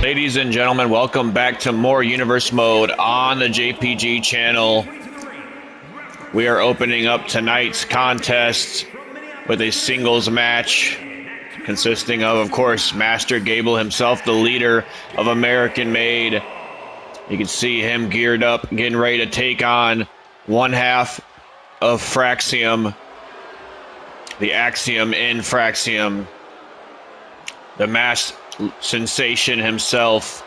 Ladies and gentlemen, welcome back to more Universe Mode on the JPG channel. We are opening up tonight's contest with a singles match consisting of course, Master Gable himself, the leader of American Made. You can see him geared up, getting ready to take on one half of Fraxium, the Axiom in Fraxium, the masked sensation himself,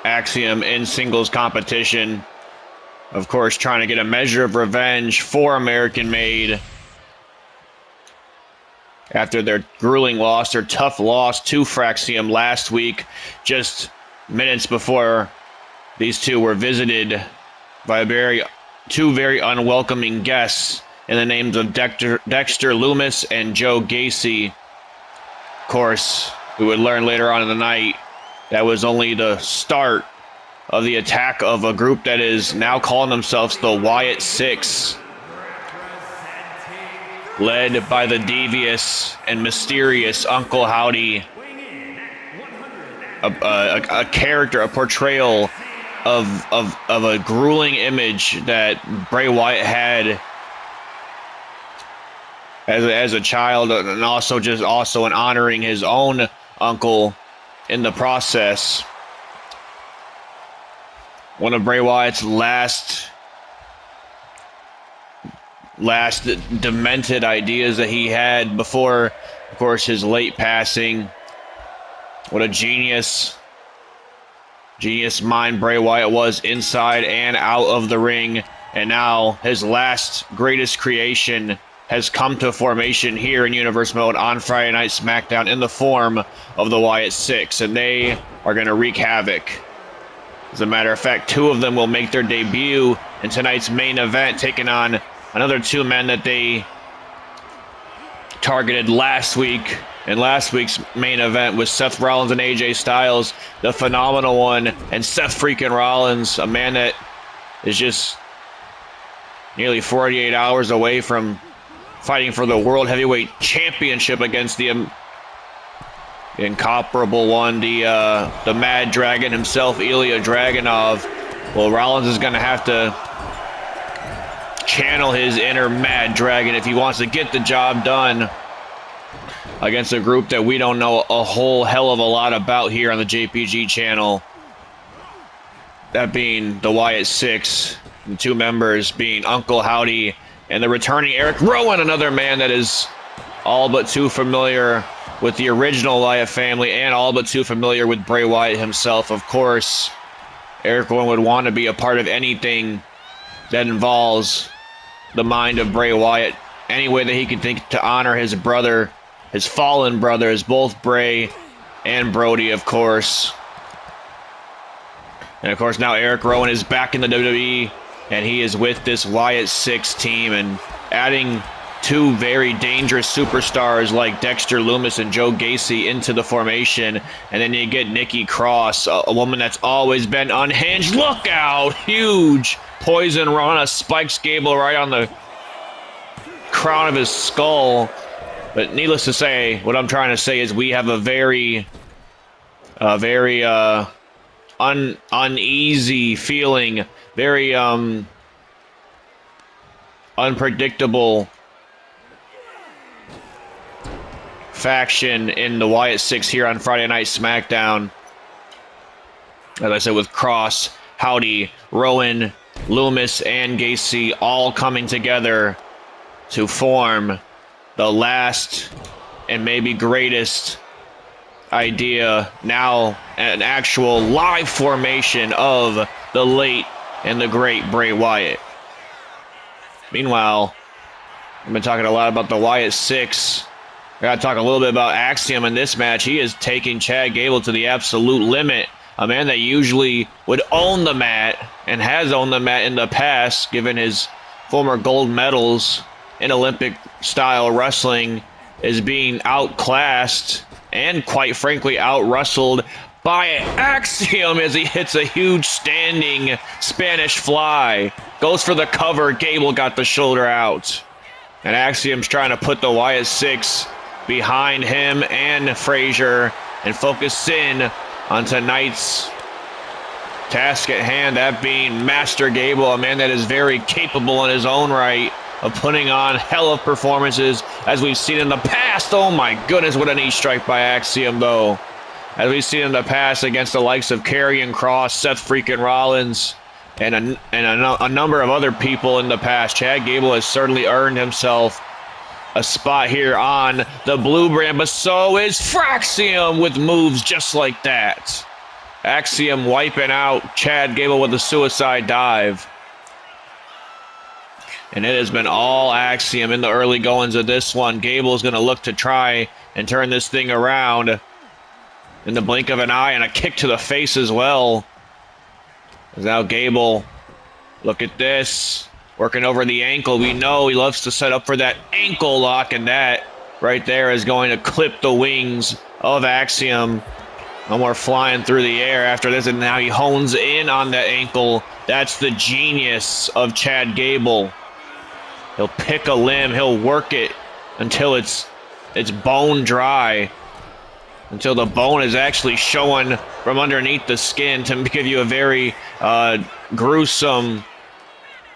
Axiom in singles competition. Of course, trying to get a measure of revenge for American Made after their grueling loss, their tough loss to Fraxium last week, just minutes before these two were visited by two very unwelcoming guests in the names of Dexter Loomis and Joe Gacy. Of course, we would learn later on in the night that was only the start of the attack of a group that is now calling themselves the Wyatt Sicks, led by the devious and mysterious Uncle Howdy, a character, a portrayal of a grueling image that Bray Wyatt had as a child, and also in honoring his own uncle in the process. One of Bray Wyatt's last demented ideas that he had before, of course, his late passing. What a genius mind Bray Wyatt was inside and out of the ring. And now his last greatest creation has come to formation here in Universe Mode on Friday Night SmackDown in the form of the Wyatt Sicks, and they are going to wreak havoc. As a matter of fact, two of them will make their debut in tonight's main event, taking on another two men that they targeted last week. And last week's main event was Seth Rollins and AJ Styles, the phenomenal one, and Seth freaking Rollins, a man that is just nearly 48 hours away from fighting for the World Heavyweight Championship against the incomparable one, the Mad Dragon himself, Ilya Dragunov. Well, Rollins is going to have to channel his inner Mad Dragon if he wants to get the job done against a group that we don't know a whole hell of a lot about here on the JPG channel. That being the Wyatt Sicks, the two members being Uncle Howdy and the returning Eric Rowan, another man that is all but too familiar with the original Wyatt family and all but too familiar with Bray Wyatt himself. Of course, Eric Rowan would want to be a part of anything that involves the mind of Bray Wyatt, any way that he could think to honor his brother, his fallen brothers, both Bray and Brody, of course. And of course, now Eric Rowan is back in the WWE, and he is with this Wyatt Sicks team, and adding two very dangerous superstars like Dexter Loomis and Joe Gacy into the formation. And then you get Nikki Cross, a woman that's always been unhinged. Look out! Huge poison rana spikes Gable right on the crown of his skull. But needless to say, what I'm trying to say is we have a very uneasy feeling, very unpredictable faction in the Wyatt Sicks here on Friday Night SmackDown. As I said, with Cross, Howdy, Rowan, Loomis, and Gacy all coming together to form the last and maybe greatest idea, now an actual live formation of the late and the great Bray Wyatt. Meanwhile, I've been talking a lot about the Wyatt Sicks. I gotta talk a little bit about Axiom in this match. He is taking Chad Gable to the absolute limit. A man that usually would own the mat and has owned the mat in the past, given his former gold medals in Olympic-style wrestling, is being outclassed and, quite frankly, out-wrestled by Axiom as he hits a huge standing Spanish fly. Goes for the cover. Gable got the shoulder out. And Axiom's trying to put the Wyatt Sicks behind him and Frazier and focus in on tonight's task at hand, that being Master Gable, a man that is very capable in his own right of putting on hell of performances as we've seen in the past. Oh my goodness, what a knee strike by Axiom though. As we've seen in the past against the likes of Kairi and Cross, Seth freaking Rollins, and a number of other people in the past. Chad Gable has certainly earned himself a spot here on the blue brand, but so is Fraxium with moves just like that. Axiom wiping out Chad Gable with a suicide dive. And it has been all Axiom in the early goings of this one. Gable is going to look to try and turn this thing around in the blink of an eye, and a kick to the face as well. Now Gable, look at this, working over the ankle. We know he loves to set up for that ankle lock, and that right there is going to clip the wings of Axiom. No more flying through the air after this, and now he hones in on that ankle. That's the genius of Chad Gable. He'll pick a limb, he'll work it until it's bone dry, until the bone is actually showing from underneath the skin to give you a very gruesome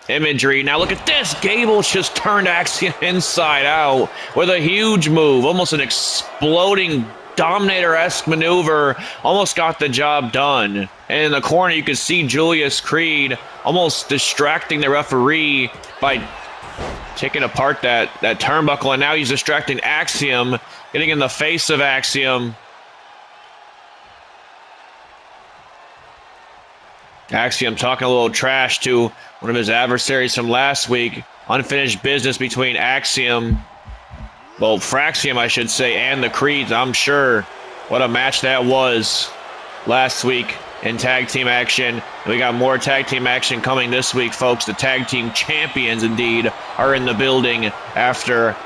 imagery. Now look at this. Gable just turned Axiom inside out with a huge move, almost an exploding Dominator-esque maneuver. Almost got the job done. And in the corner you can see Julius Creed almost distracting the referee by taking apart that turnbuckle, and now he's distracting Axiom, getting in the face of Axiom. Axiom talking a little trash to one of his adversaries from last week. Unfinished business between Axiom, well, Fraxium, I should say, and the Creeds, I'm sure. What a match that was last week in tag team action. And we got more tag team action coming this week, folks. The tag team champions, indeed, are in the building after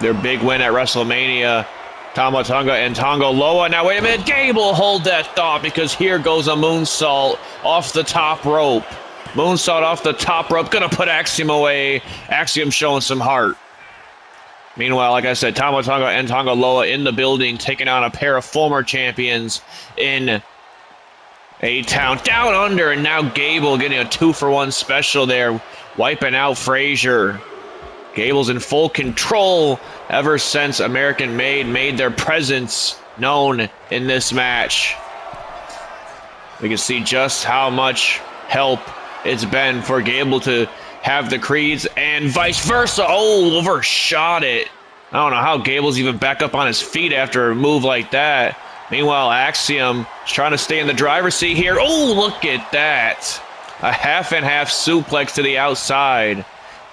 their big win at WrestleMania. Tama Tonga and Tonga Loa. Now, wait a minute. Gable, hold that thought, because here goes a moonsault off the top rope. Moonsault off the top rope. Gonna put Axiom away. Axiom showing some heart. Meanwhile, like I said, Tama Tonga and Tonga Loa in the building, taking on a pair of former champions in A-Town. Down under, and now Gable getting a 2-for-1 special there, wiping out Frazier. Gable's in full control ever since American made their presence known in this match. We can see just how much help it's been for Gable to have the Creeds and vice versa. Oh, overshot it. I don't know how Gable's even back up on his feet after a move like that. Meanwhile, Axiom is trying to stay in the driver's seat here. Oh, look at that. A half-and-half suplex to the outside.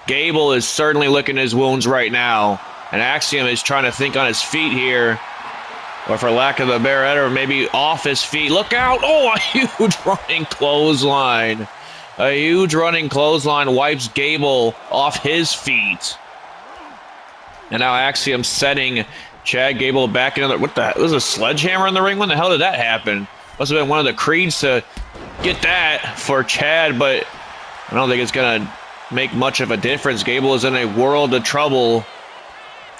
Gable is certainly licking his wounds right now. And Axiom is trying to think on his feet here. Or for lack of a better, or maybe off his feet. Look out. Oh, a huge running clothesline. A huge running clothesline wipes Gable off his feet. And now Axiom setting Chad Gable back into the... What the... Was a sledgehammer in the ring? When the hell did that happen? Must have been one of the Creeds to get that for Chad, but I don't think it's going to make much of a difference. Gable is in a world of trouble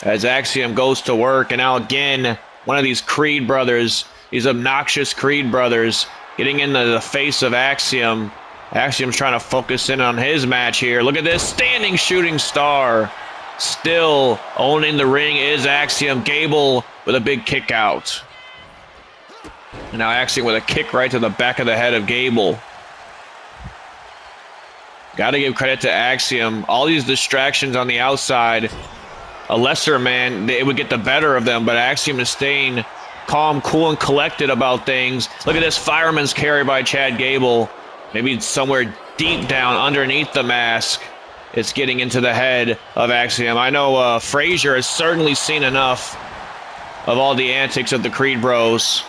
as Axiom goes to work. And now again, one of these Creed brothers, these obnoxious Creed brothers, getting into the face of Axiom. Axiom's trying to focus in on his match here. Look at this, standing shooting star. Still owning the ring is Axiom. Gable with a big kick out. And now Axiom with a kick right to the back of the head of Gable. Got to give credit to Axiom. All these distractions on the outside, a lesser man, it would get the better of them, but Axiom is staying calm, cool, and collected about things. Look at this fireman's carry by Chad Gable. Maybe somewhere deep down underneath the mask, it's getting into the head of Axiom. I know Frazier has certainly seen enough of all the antics of the Creed Bros.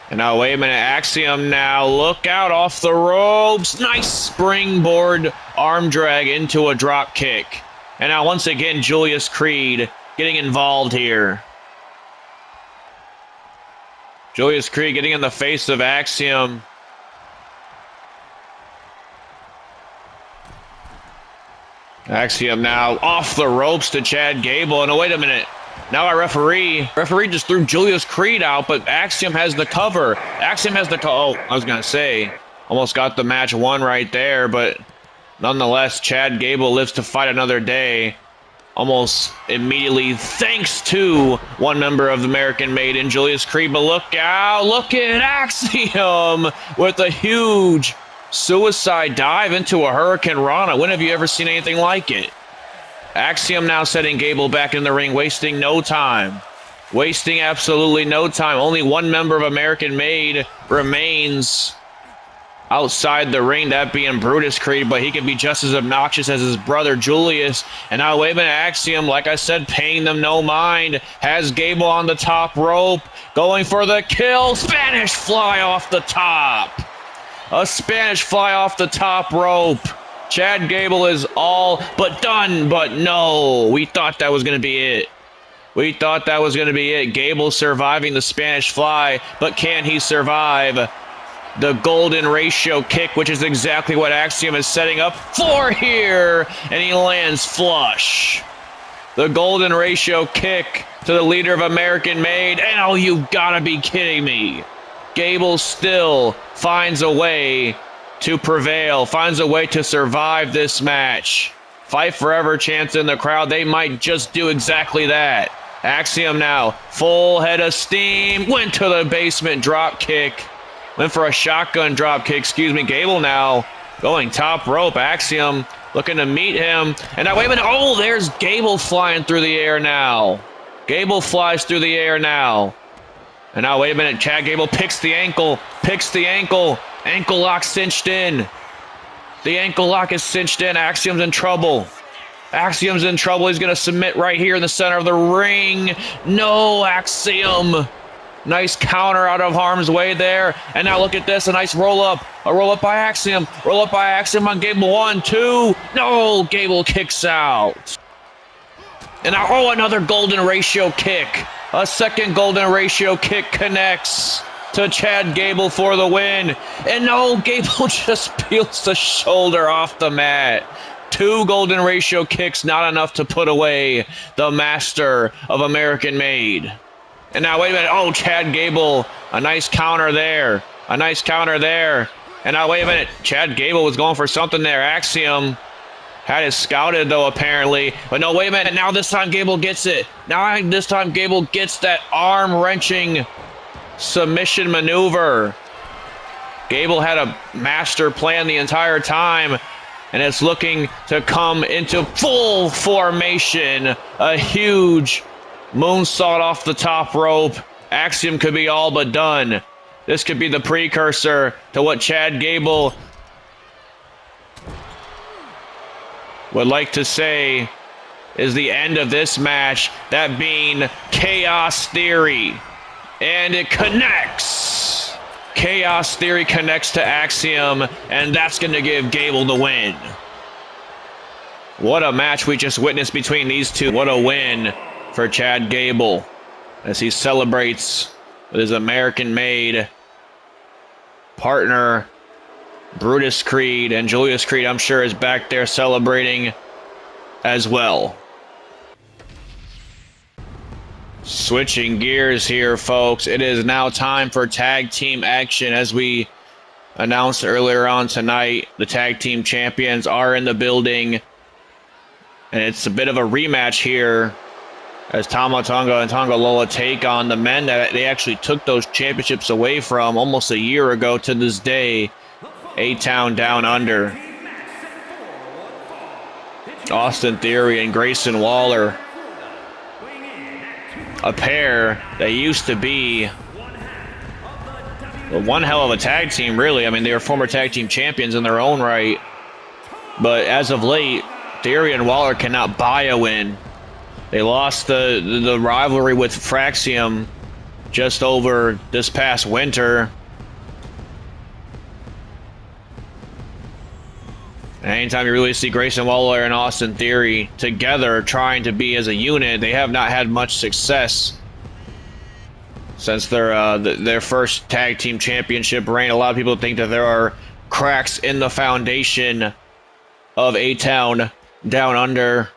And now, wait a minute, Axiom now, look out off the ropes. Nice springboard arm drag into a drop kick. And now, once again, Julius Creed getting involved here. Julius Creed getting in the face of Axiom. Axiom now off the ropes to Chad Gable. And wait a minute, Now our referee just threw Julius Creed out, but Axiom has the cover. Axiom has the oh, I was going to say, almost got the match won right there, but nonetheless, Chad Gable lives to fight another day. Almost immediately, thanks to one member of the American Made in Julius Creed. But look out, look at Axiom with a huge suicide dive into a Hurricane Rana. When have you ever seen anything like it? Axiom now setting Gable back in the ring, wasting no time. Wasting absolutely no time. Only one member of American Made remains outside the ring, that being Brutus Creed, but he can be just as obnoxious as his brother Julius. And now wait a minute, Axiom, like I said, paying them no mind, has Gable on the top rope, going for the kill. Spanish fly off the top. A Spanish fly off the top rope. Chad Gable is all but done, but no, we thought that was going to be it. We thought that was going to be it. Gable surviving the Spanish fly, but can he survive the golden ratio kick, which is exactly what Axiom is setting up for here, and he lands flush. The golden ratio kick to the leader of American Made, and oh, you gotta be kidding me. Gable still finds a way to prevail, finds a way to survive this match. Fight Forever chants in the crowd. They might just do exactly that. Axiom now, full head of steam, went to the basement drop kick. Went for a shotgun drop kick, excuse me. Gable now going top rope. Axiom looking to meet him. And now, wait a minute. Oh, there's Gable flying through the air now. Gable flies through the air now. And now, wait a minute. Chad Gable picks the ankle. Ankle lock cinched in. The ankle lock is cinched in. Axiom's in trouble. Axiom's in trouble. He's going to submit right here in the center of the ring. No, Axiom. Nice counter out of harm's way there. And now look at this. A nice roll-up. A roll-up by Axiom. Roll-up by Axiom on Gable. 1, 2. No, Gable kicks out. And now, oh, another golden ratio kick. A second golden ratio kick connects to Chad Gable for the win. And no, Gable just peels the shoulder off the mat. 2 golden ratio kicks, not enough to put away the master of American Made. And now, wait a minute. Oh, Chad Gable, a nice counter there. A nice counter there. And now, wait a minute. Chad Gable was going for something there. Axiom had it scouted, though, apparently. But no, wait a minute. Now this time Gable gets it. Now this time Gable gets that arm-wrenching submission maneuver. Gable had a master plan the entire time, and it's looking to come into full formation. A huge moonsault off the top rope. Axiom could be all but done. This could be the precursor to what Chad Gable would like to say is the end of this match, that being Chaos Theory. And it connects. Chaos Theory connects to Axiom, and that's going to give Gable the win. What a match we just witnessed between these two. What a win for Chad Gable as he celebrates with his American-made partner, Brutus Creed, and Julius Creed, I'm sure, is back there celebrating as well. Switching gears here, folks. It is now time for tag team action. As we announced earlier on tonight, the tag team champions are in the building. And it's a bit of a rematch here as Tama Tonga and Tonga Loa take on the men that they actually took those championships away from almost a year ago to this day, A-Town Down Under. Austin Theory and Grayson Waller, a pair that used to be one hell of a tag team, really. I mean, they were former tag team champions in their own right. But as of late, Theory and Waller cannot buy a win. They lost the rivalry with Fraxium just over this past winter. And anytime you really see Grayson Waller and Austin Theory together trying to be as a unit, they have not had much success since their first tag team championship reign. A lot of people think that there are cracks in the foundation of A-Town Down Under.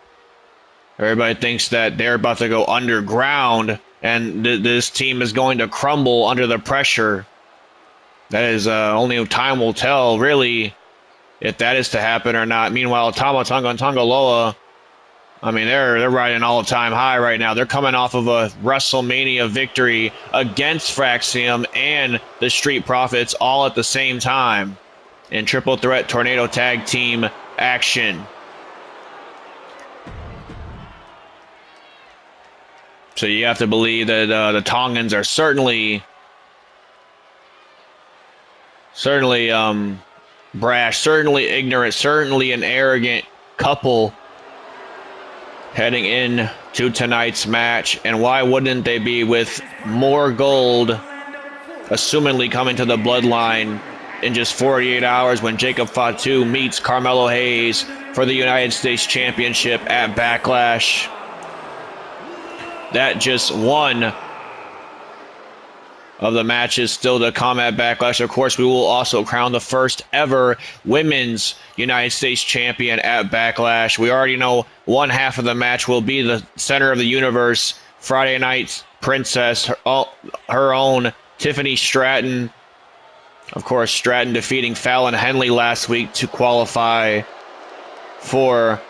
Everybody thinks that they're about to go underground and this team is going to crumble under the pressure. That is only time will tell, really, if that is to happen or not. Meanwhile, Tama Tonga and Tongaloa, I mean, they're riding all-time high right now. They're coming off of a WrestleMania victory against Axiom and the Street Profits all at the same time in triple threat tornado tag team action. So you have to believe that the Tongans are certainly brash, certainly ignorant, certainly an arrogant couple heading in to tonight's match. And why wouldn't they be, with more gold assumingly coming to the bloodline in just 48 hours when Jacob Fatu meets Carmelo Hayes for the United States Championship at Backlash. That just one of the matches still to come at Backlash. Of course, we will also crown the first ever women's United States champion at Backlash. We already know one half of the match will be the center of the universe, Friday Night's Princess, her own Tiffany Stratton. Of course, Stratton defeating Fallon Henley last week to qualify for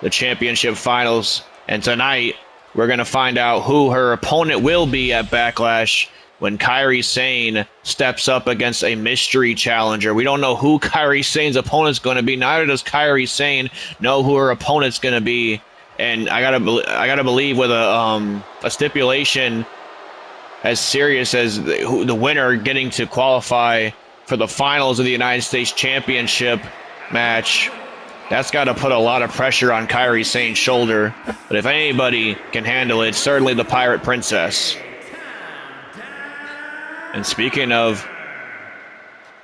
the championship finals. And tonight, we're going to find out who her opponent will be at Backlash when Kairi Sane steps up against a mystery challenger. We don't know who Kairi Sane's opponent's going to be. Neither does Kairi Sane know who her opponent's going to be. And I gotta believe with a stipulation as serious as the winner getting to qualify for the finals of the United States Championship match, that's got to put a lot of pressure on Kairi Sane's shoulder. But if anybody can handle it, certainly the Pirate Princess. And speaking of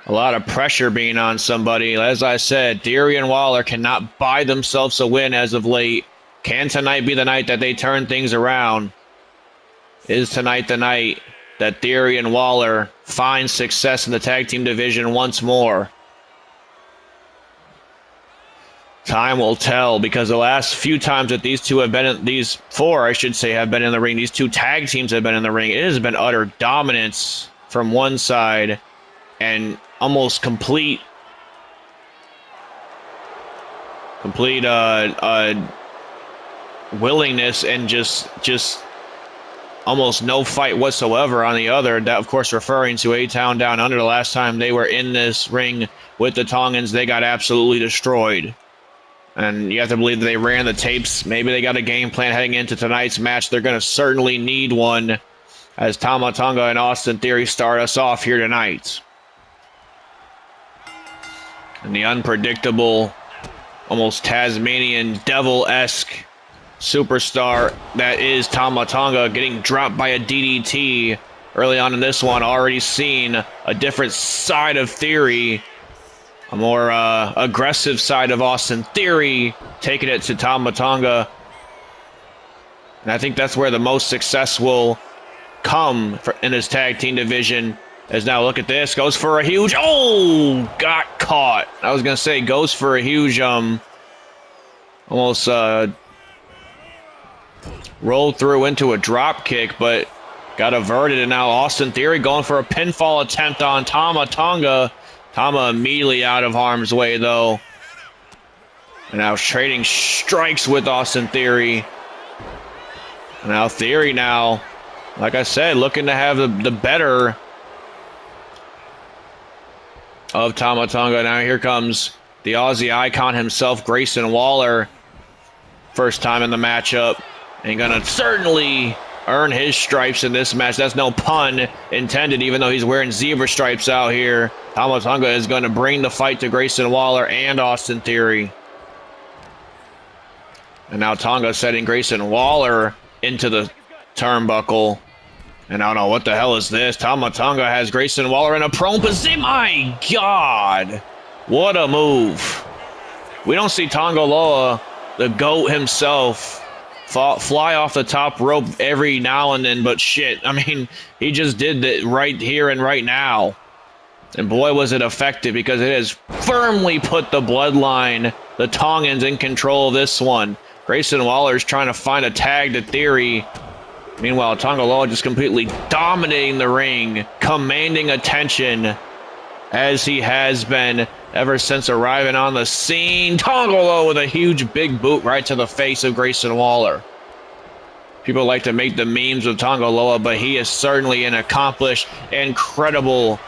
a lot of pressure being on somebody, as I said, Theory and Waller cannot buy themselves a win as of late. Can tonight be the night that they turn things around? Is tonight the night that Theory and Waller find success in the tag team division once more? Time will tell, because the last few times that these two have been in, these four, I should say, have been in the ring, these two tag teams have been in the ring, it has been utter dominance from one side and almost complete willingness and just almost no fight whatsoever on the other. That, of course, referring to A-Town Down Under. The last time they were in this ring with the Tongans, they got absolutely destroyed. And you have to believe that they ran the tapes. Maybe they got a game plan heading into tonight's match. They're going to certainly need one as Tama Tonga and Austin Theory start us off here tonight. And the unpredictable, almost Tasmanian devil-esque superstar that is Tama Tonga getting dropped by a DDT early on in this one. Already seen a different side of Theory. A more aggressive side of Austin Theory, taking it to Tama Tonga. And I think that's where the most success will come in this tag team division. As now, look at this. Goes for a huge... Oh! Got caught. I was going to say, goes for a huge... almost rolled through into a drop kick, but got averted. And now Austin Theory going for a pinfall attempt on Tama Tonga. Tama immediately out of harm's way, though. And now trading strikes with Austin Theory. And now Theory now, like I said, looking to have the better of Tama Tonga. Now here comes the Aussie icon himself, Grayson Waller. First time in the matchup. And gonna certainly earn his stripes in this match. That's no pun intended, even though he's wearing zebra stripes out here. Tama Tonga is going to bring the fight to Grayson Waller and Austin Theory. And now Tonga setting Grayson Waller into the turnbuckle. And I don't know, what the hell is this? Tama Tonga has Grayson Waller in a prone position. My God! What a move. We don't see Tonga Loa, the GOAT himself, fly off the top rope every now and then, but shit, I mean, he just did that right here and right now. And boy, was it effective, because it has firmly put the bloodline, the Tongans, in control of this one. Grayson Waller's trying to find a tag to Theory. Meanwhile, Tonga Loa just completely dominating the ring, commanding attention as he has been ever since arriving on the scene. Tonga Loa with a huge big boot right to the face of Grayson Waller. People like to make the memes of Tonga Loa, but he is certainly an accomplished, incredible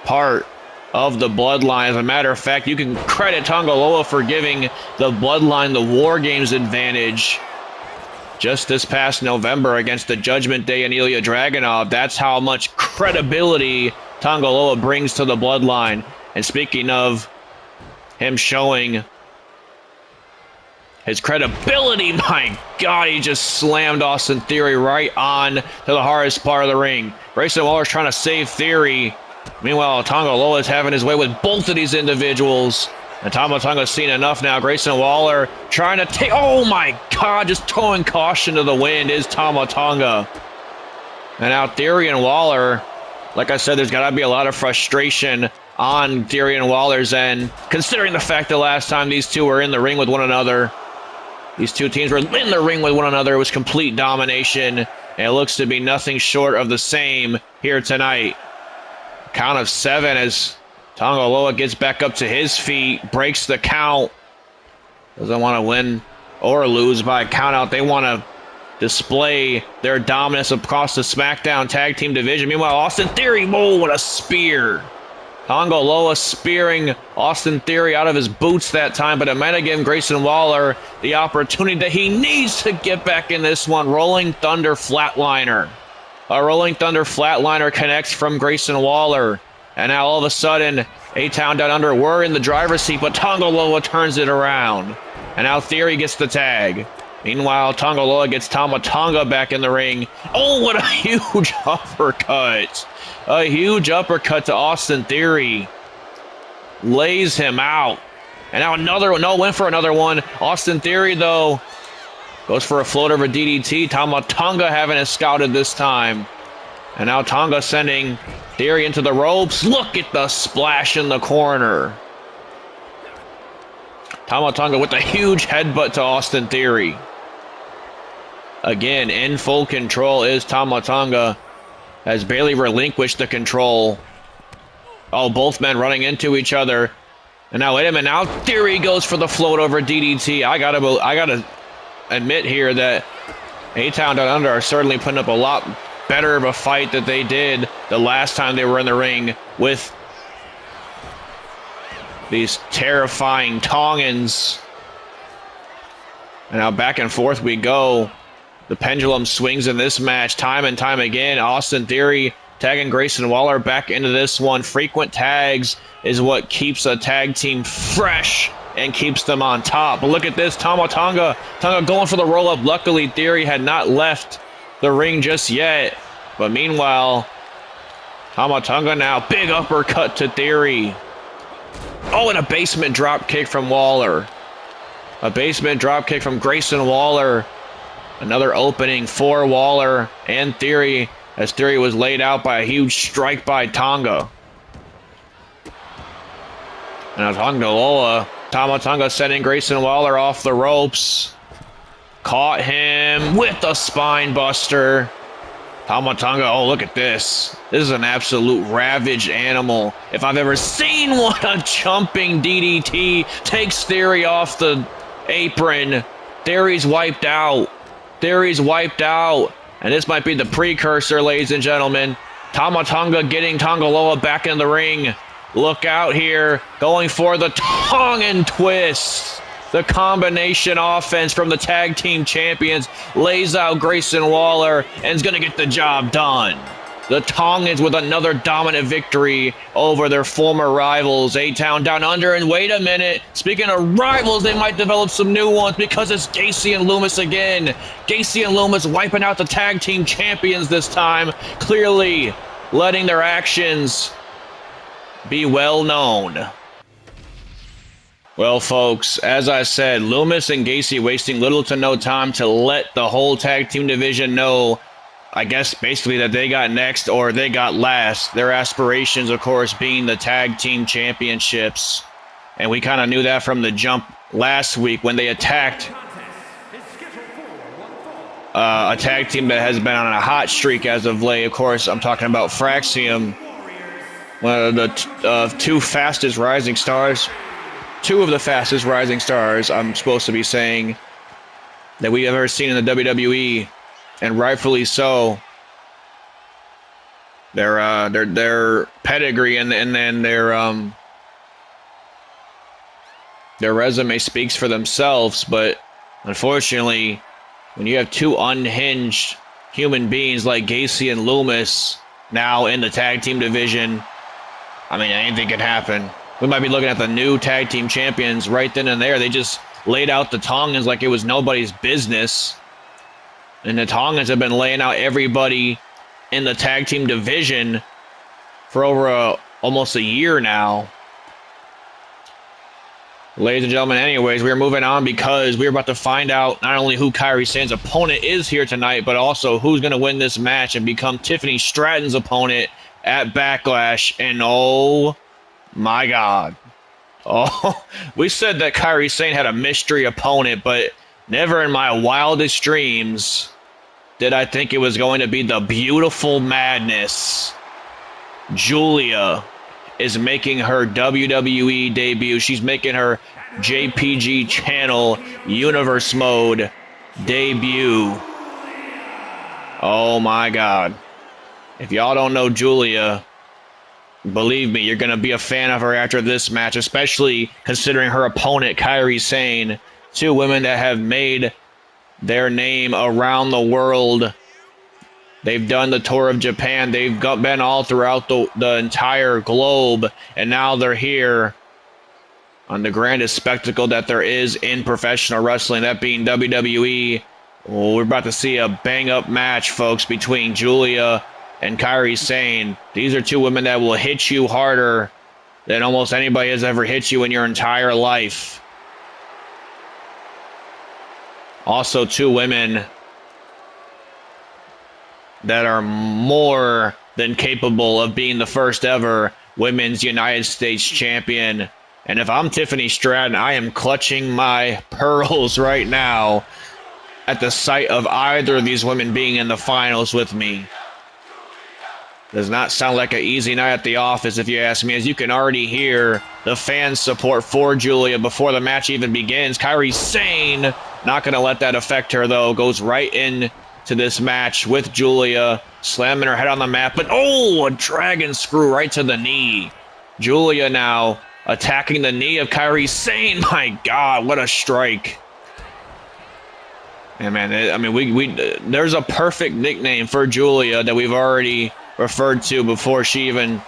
part of the Bloodline. As a matter of fact, you can credit Tonga Loa for giving the Bloodline the War Games advantage just this past November against the Judgment Day and Ilya Dragunov. That's how much credibility Tonga Loa brings to the Bloodline. And speaking of him showing his credibility, my God, he just slammed Austin Theory right on to the hardest part of the ring. Grayson Waller's trying to save Theory. Meanwhile, Tonga Loa is having his way with both of these individuals. And Tama Tonga's seen enough now. Grayson Waller trying to take... Oh my God, just throwing caution to the wind is Tama Tonga. And now Theory and Waller, like I said, there's got to be a lot of frustration on Theory and Waller's end, considering the fact that last time these two were in the ring with one another, these two teams were in the ring with one another. It was complete domination, and it looks to be nothing short of the same here tonight. Count of 7 as Tonga Loa gets back up to his feet, breaks the count. Doesn't want to win or lose by a count out. They want to display their dominance across the SmackDown Tag Team division. Meanwhile, Austin Theory, oh, what a spear. Tonga Loa spearing Austin Theory out of his boots that time, but it might have given Grayson Waller the opportunity that he needs to get back in this one. Rolling Thunder Flatliner. A Rolling Thunder Flatliner connects from Grayson Waller. And now all of a sudden, A-Town Down Under, we're in the driver's seat, but Tonga Loa turns it around. And now Theory gets the tag. Meanwhile, Tonga Loa gets Tama Tonga back in the ring. Oh, what a huge uppercut. A huge uppercut to Austin Theory. Lays him out. And now another one. No, went for another one. Austin Theory, though, goes for a float over DDT. Tama Tonga having it scouted this time. And now Tonga sending Theory into the ropes. Look at the splash in the corner. Tama Tonga with a huge headbutt to Austin Theory. Again, in full control is Tama Tonga. Has Bailey relinquished the control. Oh, both men running into each other. And now, wait a minute. Now Theory goes for the float over DDT. I gotta admit here that A-Town Down Under are certainly putting up a lot better of a fight that they did the last time they were in the ring with these terrifying Tongans. And now back and forth we go. The pendulum swings in this match time and time again. Austin Theory tagging Grayson Waller back into this one. Frequent tags is what keeps a tag team fresh and keeps them on top. But look at this, Tama Tonga going for the roll-up. Luckily, Theory had not left the ring just yet. But meanwhile, Tama Tonga now, big uppercut to Theory. Oh, and a basement drop kick from Waller. A basement drop kick from Grayson Waller. Another opening for Waller and Theory, as Theory was laid out by a huge strike by Tonga. And now Tama Tonga sending Grayson Waller off the ropes. Caught him with a spine buster. Tama Tonga, oh, look at this. This is an absolute ravaged animal. If I've ever seen one, a jumping DDT takes Theory off the apron. Theory's wiped out. Theory's wiped out. And this might be the precursor, ladies and gentlemen. Tama Tonga getting Tonga Loa back in the ring. Look out here. Going for the Tongan twist. The combination offense from the tag team champions lays out Grayson Waller and is going to get the job done. The Tongans with another dominant victory over their former rivals, A-Town Down Under. And wait a minute, speaking of rivals, they might develop some new ones because it's Gacy and Loomis again. Gacy and Loomis wiping out the tag team champions this time, clearly letting their actions be well known. Well, folks, as I said, Loomis and Gacy wasting little to no time to let the whole tag team division know, I guess, basically that they got next or they got last. Their aspirations, of course, being the tag team championships. And we kind of knew that from the jump last week when they attacked a tag team that has been on a hot streak as of late. Of course, I'm talking about Fraxium, one of the two fastest rising stars. Two of the fastest rising stars, I'm supposed to be saying, that we've ever seen in the WWE, and rightfully so. Their pedigree and then their resume speaks for themselves, but unfortunately, when you have two unhinged human beings like Gacy and Loomis now in the tag team division, I mean, anything can happen. We might be looking at the new tag team champions right then and there. They just laid out the Tongans like it was nobody's business. And the Tongans have been laying out everybody in the tag team division for over almost a year now. Ladies and gentlemen, anyways, we're moving on because we're about to find out not only who Kairi Sane's opponent is here tonight, but also who's going to win this match and become Tiffany Stratton's opponent at Backlash. And oh my God. Oh, we said that Kairi Sane had a mystery opponent, but never in my wildest dreams did I think it was going to be the beautiful madness. Julia is making her WWE debut. She's making her JPG channel universe mode debut. Oh my God. If y'all don't know Julia, believe me, you're going to be a fan of her after this match, especially considering her opponent, Kairi Sane. Two women that have made their name around the world. They've done the tour of Japan. They've been all throughout the entire globe. And now they're here on the grandest spectacle that there is in professional wrestling, that being WWE. Oh, we're about to see a bang-up match, folks, between Julia and Kairi Sane. These are two women that will hit you harder than almost anybody has ever hit you in your entire life. Also, two women that are more than capable of being the first ever Women's United States Champion. And if I'm Tiffany Stratton, I am clutching my pearls right now at the sight of either of these women being in the finals with me. Does not sound like an easy night at the office, if you ask me, as you can already hear the fan support for Julia before the match even begins. Kairi Sane, not going to let that affect her, though. Goes right in to this match with Julia, slamming her head on the mat. But, oh, a dragon screw right to the knee. Julia now attacking the knee of Kairi Sane. My God, what a strike. And, man, I mean, there's a perfect nickname for Julia that we've already referred to before she even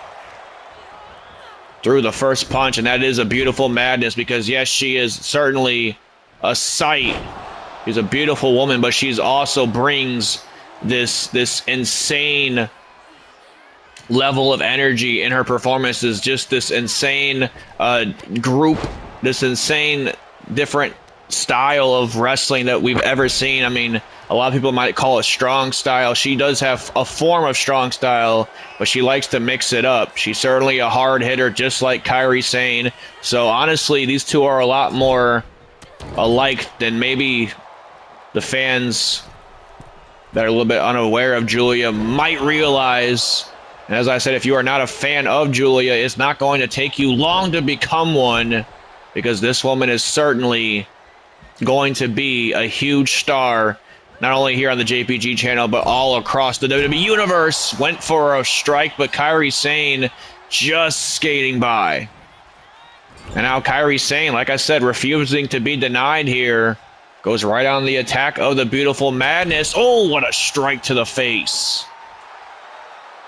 threw the first punch, and that is a beautiful madness, because yes, she is certainly a sight. She's a beautiful woman, but she's also brings this insane level of energy in her performances, just this insane group, this insane different style of wrestling that we've ever seen. I mean, a lot of people might call it strong style. She does have a form of strong style, but she likes to mix it up. She's certainly a hard hitter, just like Kairi Sane. So honestly, these two are a lot more alike than maybe the fans that are a little bit unaware of Julia might realize. And as I said, if you are not a fan of Julia, it's not going to take you long to become one, because this woman is certainly going to be a huge star, not only here on the JPG channel, but all across the WWE universe. Went for a strike, but Kairi Sane just skating by. And now Kairi Sane, like I said, refusing to be denied here, goes right on the attack of the beautiful madness. Oh, what a strike to the face.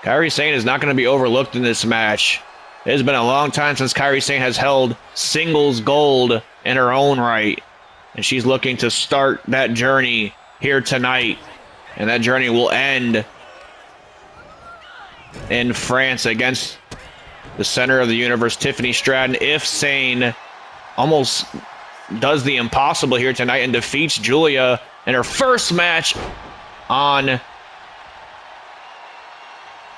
Kairi Sane is not going to be overlooked in this match. It has been a long time since Kairi Sane has held singles gold in her own right. And she's looking to start that journey here tonight. And that journey will end in France against the center of the universe, Tiffany Stratton, if Sane almost does the impossible here tonight and defeats Julia in her first match on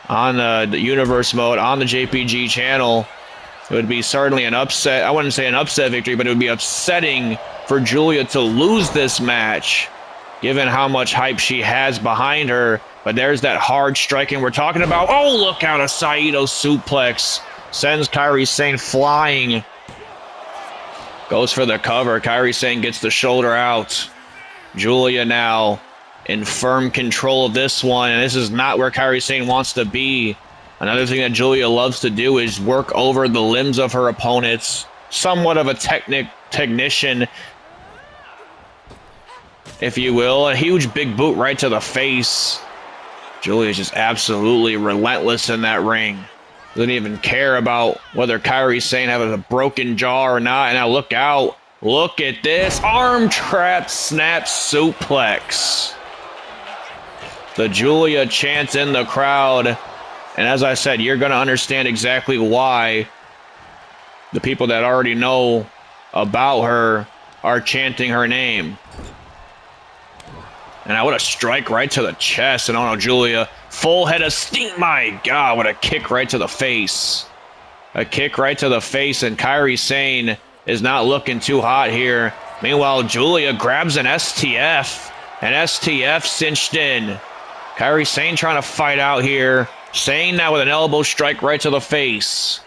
the universe mode, on the JPG channel. It would be certainly an upset. I wouldn't say an upset victory, but it would be upsetting for Julia to lose this match, given how much hype she has behind her. But there's that hard striking we're talking about. Oh, look out, a Saito suplex. Sends Kairi Sane flying. Goes for the cover. Kairi Sane gets the shoulder out. Julia now in firm control of this one, and this is not where Kairi Sane wants to be. Another thing that Julia loves to do is work over the limbs of her opponents. Somewhat of a technician, if you will. A huge big boot right to the face. Julia's just absolutely relentless in that ring. Doesn't even care about whether Kairi Sane has a broken jaw or not. And now look out. Look at this. Arm trap snap suplex. The Julia chants in the crowd. And as I said, you're going to understand exactly why the people that already know about her are chanting her name. And I would have strike right to the chest. And oh no, Julia, full head of steam. My God, what a kick right to the face. A kick right to the face, and Kairi Sane is not looking too hot here. Meanwhile, Julia grabs an STF. An STF cinched in. Kairi Sane trying to fight out here. Sane now with an elbow strike right to the face.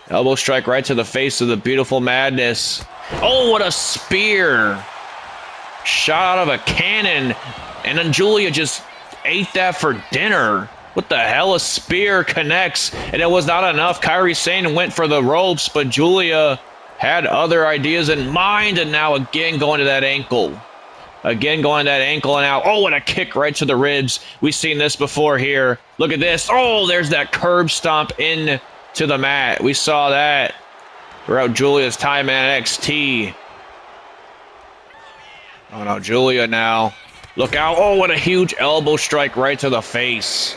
Elbow strike right to the face of the beautiful Madness. Oh, what a spear. Shot out of a cannon. And then Julia just ate that for dinner. What the hell? A spear connects. And it was not enough. Kairi Sane went for the ropes, but Julia had other ideas in mind. And now again going to that ankle. Again going to that ankle. And now, oh, and a kick right to the ribs. We've seen this before here. Look at this. Oh, there's that curb stomp in to the mat. We saw that throughout Julia's time in NXT. Oh no, Julia now. Look out. Oh, what a huge elbow strike right to the face.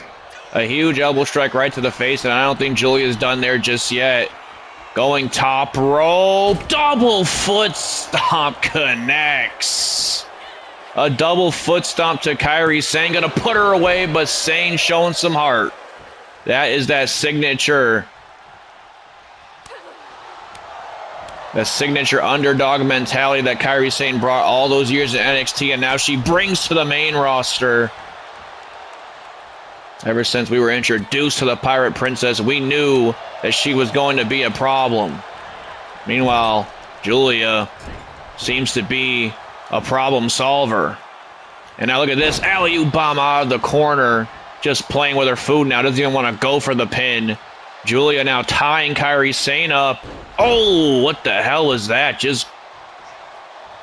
A huge elbow strike right to the face, and I don't think Julia's done there just yet. Going top rope. Double foot stomp connects. A double foot stomp to Kairi Sane. Gonna put her away, but Sane showing some heart. That is that signature. The signature underdog mentality that Kairi Sane brought all those years in NXT, and now she brings to the main roster. Ever since we were introduced to the Pirate Princess, we knew that she was going to be a problem. Meanwhile, Julia seems to be a problem solver. And now look at this. Alley-oop bomb out of the corner. Just playing with her food now. Doesn't even want to go for the pin. Julia now tying Kairi Sane up. Oh, what the hell is that? Just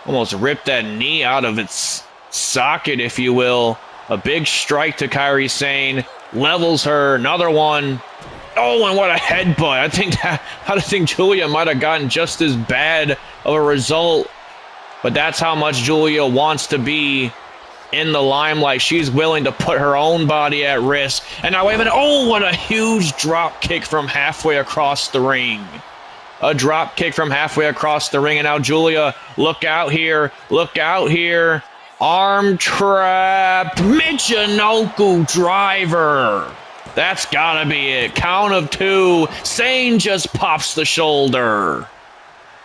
almost ripped that knee out of its socket, if you will. A big strike to Kairi Sane. Levels her. Another one. Oh, and what a headbutt. I think Julia might have gotten just as bad of a result. But that's how much Julia wants to be in the limelight. She's willing to put her own body at risk. And now, wait a minute. Oh, what a huge drop kick from halfway across the ring. A drop kick from halfway across the ring. And now, Julia, look out here. Look out here. Arm trap. Michinoku driver. That's gotta be it. Count of two. Sane just pops the shoulder.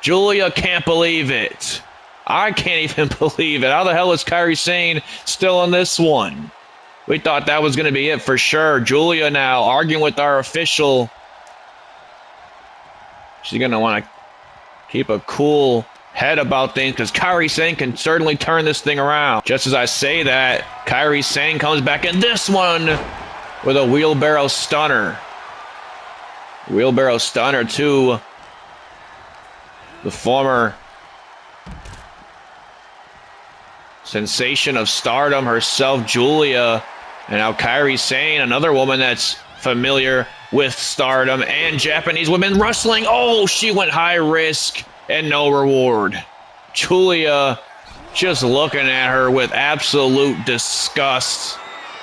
Julia can't believe it. I can't even believe it. How the hell is Kairi Sane still on this one? We thought that was going to be it for sure. Julia now arguing with our official. She's going to want to keep a cool head about things because Kairi Sane can certainly turn this thing around. Just as I say that, Kairi Sane comes back in this one with a wheelbarrow stunner. Wheelbarrow stunner to the former sensation of Stardom herself, Julia. And now Kairi Sane, another woman that's familiar with Stardom and Japanese women wrestling. Oh, she went high risk and no reward. Julia just looking at her with absolute disgust,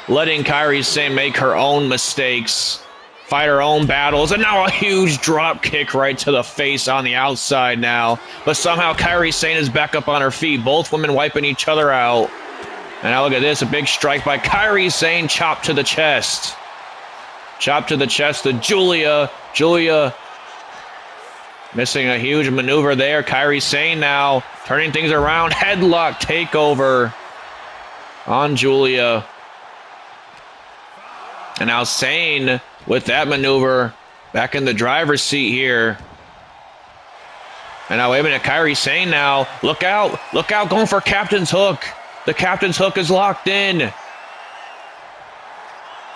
letting Kairi Sane make her own mistakes, fight her own battles, and now a huge drop kick right to the face on the outside now. But somehow Kairi Sane is back up on her feet, both women wiping each other out. And now look at this, a big strike by Kairi Sane, chop to the chest. Chop to the chest to Julia. Julia Missing a huge maneuver there. Kairi Sane now turning things around. Headlock takeover on Julia. And now Sane with that maneuver back in the driver's seat here. And now wait a minute, Kairi Sane now. Look out, going for Captain's Hook. The Captain's Hook is locked in.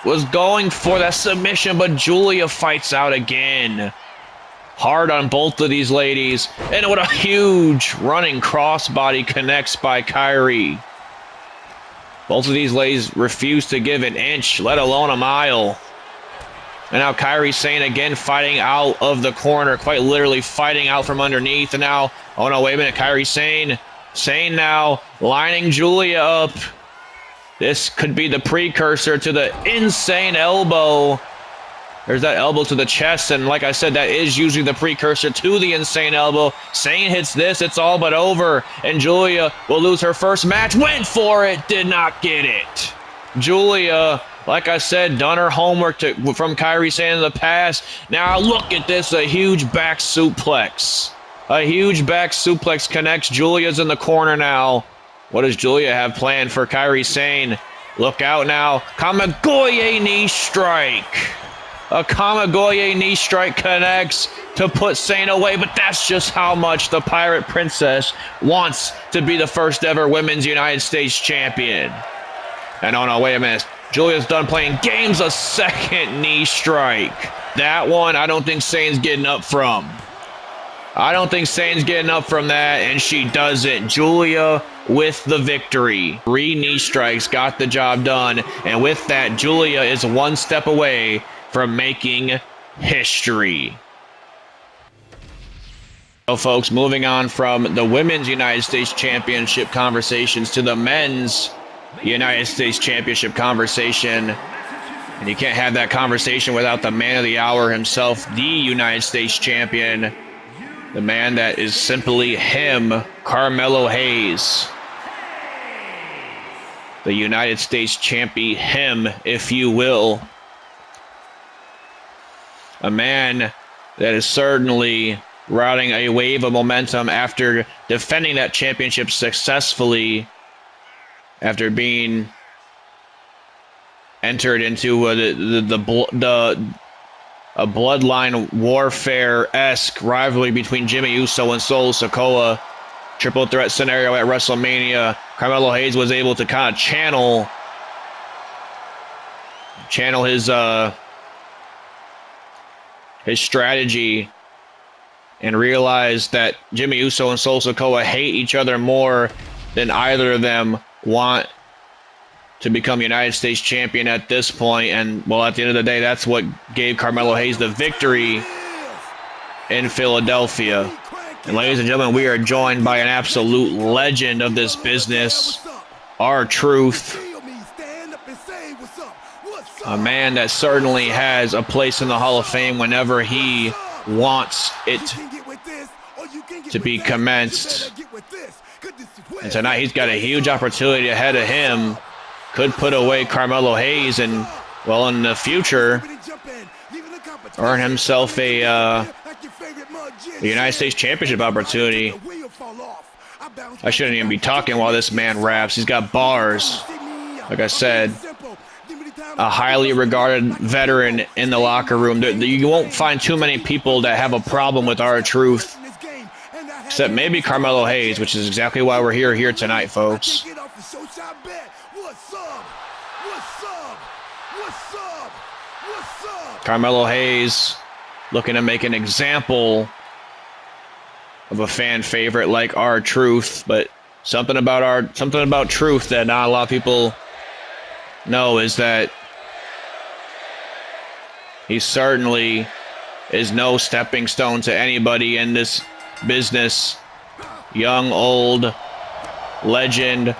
Was going for that submission, but Julia fights out again. Hard on both of these ladies. And what a huge running crossbody connects by Kairi. Both of these ladies refuse to give an inch, let alone a mile. And now Kairi Sane again fighting out of the corner, quite literally fighting out from underneath. And now, oh no, wait a minute, Kairi Sane. Sane now lining Julia up. This could be the precursor to the insane elbow. There's that elbow to the chest, and like I said, that is usually the precursor to the insane elbow. Sane hits this, it's all but over, and Julia will lose her first match. Went for it, did not get it. Julia, like I said, done her homework from Kairi Sane in the past. Now look at this, a huge back suplex. A huge back suplex connects. Julia's in the corner now. What does Julia have planned for Kairi Sane? Look out now. Kamigoye knee strike. A Kamigoye knee strike connects to put Sane away, but that's just how much the Pirate Princess wants to be the first ever Women's United States Champion. And oh no, wait a minute. Julia's done playing games. A second knee strike. That one, I don't think Sane's getting up from. I don't think Sane's getting up from that, and she does it. Julia with the victory. 3 knee strikes got the job done, and with that, Julia is one step away from making history. So folks, moving on from the Women's United States Championship conversations to the Men's United States Championship conversation. And you can't have that conversation without the man of the hour himself, the United States Champion. The man that is simply him, Carmelo Hayes. The United States champion, him, if you will. A man that is certainly riding a wave of momentum after defending that championship successfully, after being entered into a bloodline warfare-esque rivalry between Jimmy Uso and Solo Sikoa. Triple threat scenario at WrestleMania. Carmelo Hayes was able to kind of channel his strategy and realize that Jimmy Uso and Solo Sikoa hate each other more than either of them want to become United States champion at this point. And, well, at the end of the day, that's what gave Carmelo Hayes the victory in Philadelphia. And ladies and gentlemen, we are joined by an absolute legend of this business, R-Truth. A man that certainly has a place in the Hall of Fame whenever he wants it to be commenced. And tonight he's got a huge opportunity ahead of him. Could put away Carmelo Hayes and, well, in the future, earn himself a United States Championship opportunity. I shouldn't even be talking while this man raps. He's got bars. Like I said, a highly regarded veteran in the locker room. You won't find too many people that have a problem with R-Truth, except maybe Carmelo Hayes, which is exactly why we're here tonight, folks. Carmelo Hayes looking to make an example of a fan favorite like R-Truth, but something about Truth that not a lot of people know is that he certainly is no stepping stone to anybody in this business. Young, old, legend,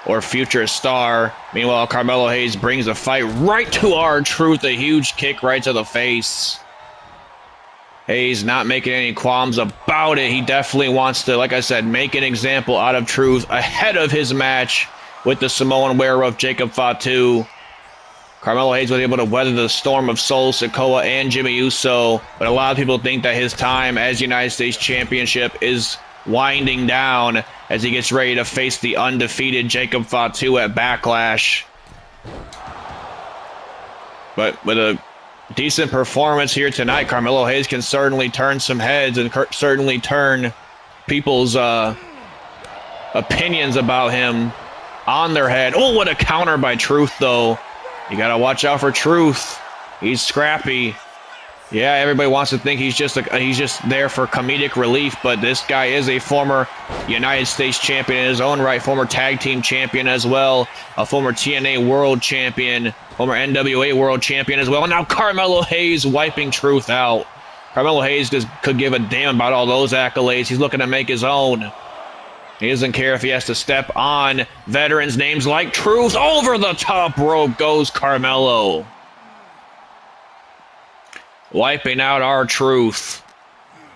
or future star. Meanwhile, Carmelo Hayes brings the fight right to R-Truth, a huge kick right to the face. Hayes not making any qualms about it. He definitely wants to, like I said, make an example out of Truth ahead of his match with the Samoan werewolf Jacob Fatu. Carmelo Hayes was able to weather the storm of Sol Sikoa and Jimmy Uso, but a lot of people think that his time as United States Championship is winding down as he gets ready to face the undefeated Jacob Fatu at Backlash. But with a decent performance here tonight, Carmelo Hayes can certainly turn some heads and certainly turn people's opinions about him on their head. Oh, what a counter by Truth, though. You got to watch out for Truth. He's scrappy. Yeah, everybody wants to think he's just there for comedic relief, but this guy is a former United States champion in his own right, former tag team champion as well, a former TNA world champion, former NWA world champion as well. And now Carmelo Hayes wiping Truth out. Carmelo Hayes just could give a damn about all those accolades. He's looking to make his own. He doesn't care if he has to step on veterans' names like Truth. Over the top rope goes Carmelo. Wiping out our Truth.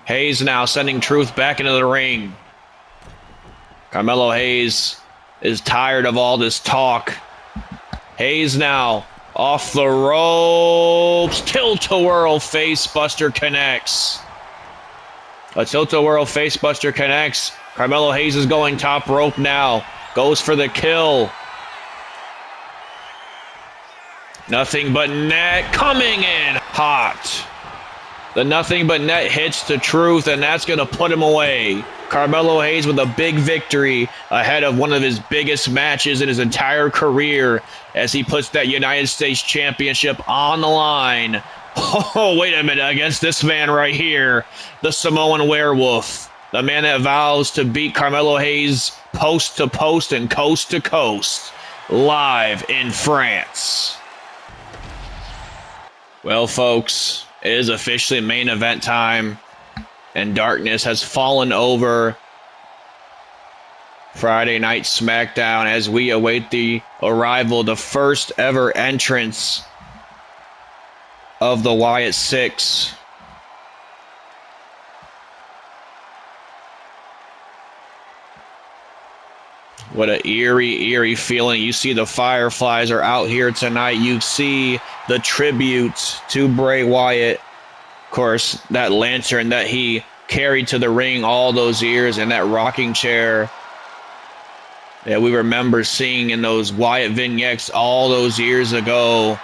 Hayes now sending Truth back into the ring. Carmelo Hayes is tired of all this talk. Hayes now off the ropes. Tilt-a-whirl facebuster connects. A tilt-a-whirl facebuster connects. Carmelo Hayes is going top rope now. Goes for the kill. Nothing but net coming in hot. The nothing but net hits to Truth, and that's going to put him away. Carmelo Hayes with a big victory ahead of one of his biggest matches in his entire career as he puts that United States Championship on the line. Oh, wait a minute, against this man right here, the Samoan Werewolf. The man that vows to beat Carmelo Hayes post to post and coast to coast, live in France. Well, folks, it is officially main event time, and darkness has fallen over Friday Night SmackDown as we await the arrival, the first ever entrance of the Wyatt Sicks. What an eerie feeling. You see the Fireflies are out here tonight. You see the tribute to Bray Wyatt. Of course, that lantern that he carried to the ring all those years and that rocking chair that we remember seeing in those Wyatt vignettes all those years ago.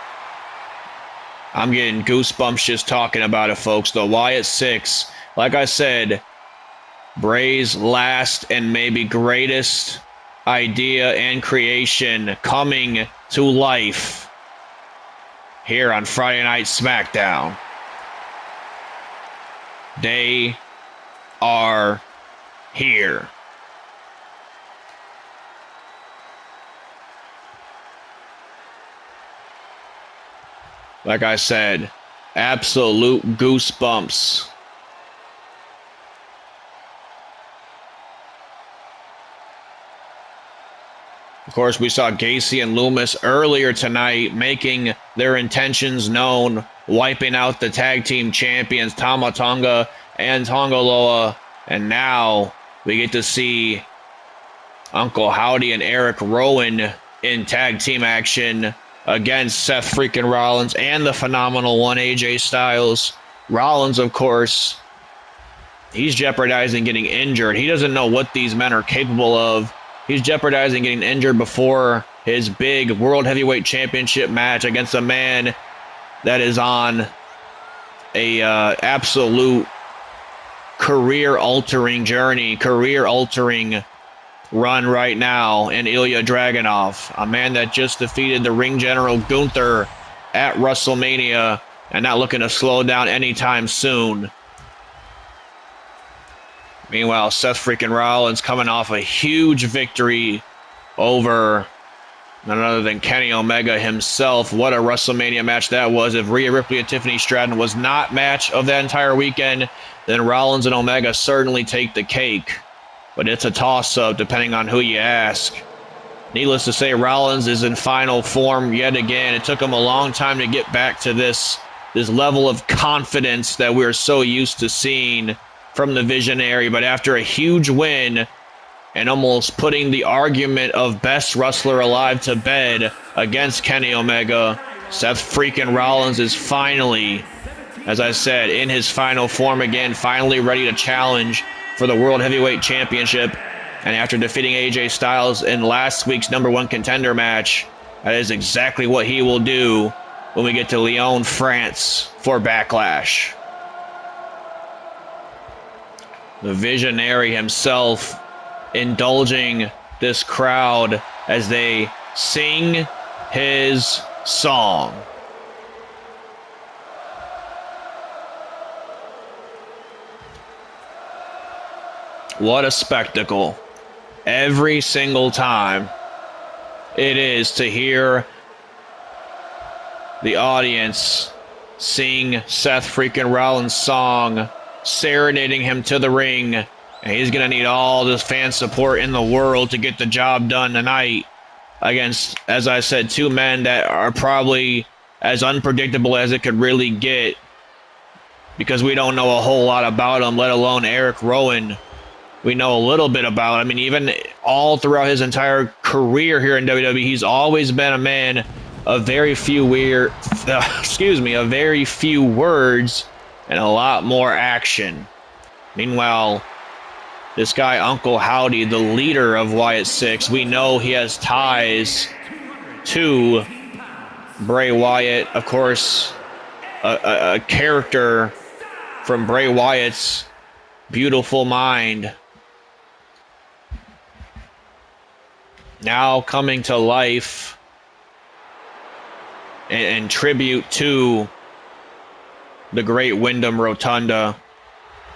I'm getting goosebumps just talking about it, folks. The Wyatt Sicks, like I said, Bray's last and maybe greatest idea and creation coming to life here on Friday Night SmackDown. They are here. Like I said, absolute goosebumps. Of course, we saw Gacy and Loomis earlier tonight making their intentions known, wiping out the tag team champions Tama Tonga and Tongaloa. And now we get to see Uncle Howdy and Eric Rowan in tag team action against Seth freaking Rollins and the phenomenal one AJ Styles. Rollins, of course, he's jeopardizing getting injured. He doesn't know what these men are capable of. He's jeopardizing getting injured before his big World Heavyweight Championship match against a man that is on a absolute career-altering journey, career-altering run right now in Ilya Dragunov, a man that just defeated the ring general Gunther at WrestleMania and not looking to slow down anytime soon. Meanwhile, Seth freaking Rollins coming off a huge victory over none other than Kenny Omega himself. What a WrestleMania match that was. If Rhea Ripley and Tiffany Stratton was not match of that entire weekend, then Rollins and Omega certainly take the cake. But it's a toss-up depending on who you ask. Needless to say, Rollins is in final form yet again. It took him a long time to get back to this level of confidence that we're so used to seeing from the Visionary, but after a huge win and almost putting the argument of best wrestler alive to bed against Kenny Omega, Seth freaking Rollins is finally, as I said, in his final form again, finally ready to challenge for the World Heavyweight Championship. And after defeating AJ Styles in last week's #1 contender match, that is exactly what he will do when we get to Lyon, France for Backlash. The visionary himself indulging this crowd as they sing his song. What a spectacle. Every single time it is to hear the audience sing Seth freaking Rollins' song, serenading him to the ring, and he's going to need all the fan support in the world to get the job done tonight against, as I said, two men that are probably as unpredictable as it could really get, because we don't know a whole lot about them, let alone Eric Rowan. We know a little bit about. I mean, even all throughout his entire career here in WWE, he's always been a man of very few a very few words and a lot more action. Meanwhile, this guy, Uncle Howdy, the leader of Wyatt Sicks, we know he has ties to Bray Wyatt. Of course, a character from Bray Wyatt's beautiful mind, now coming to life in tribute to the great Wyndham Rotunda.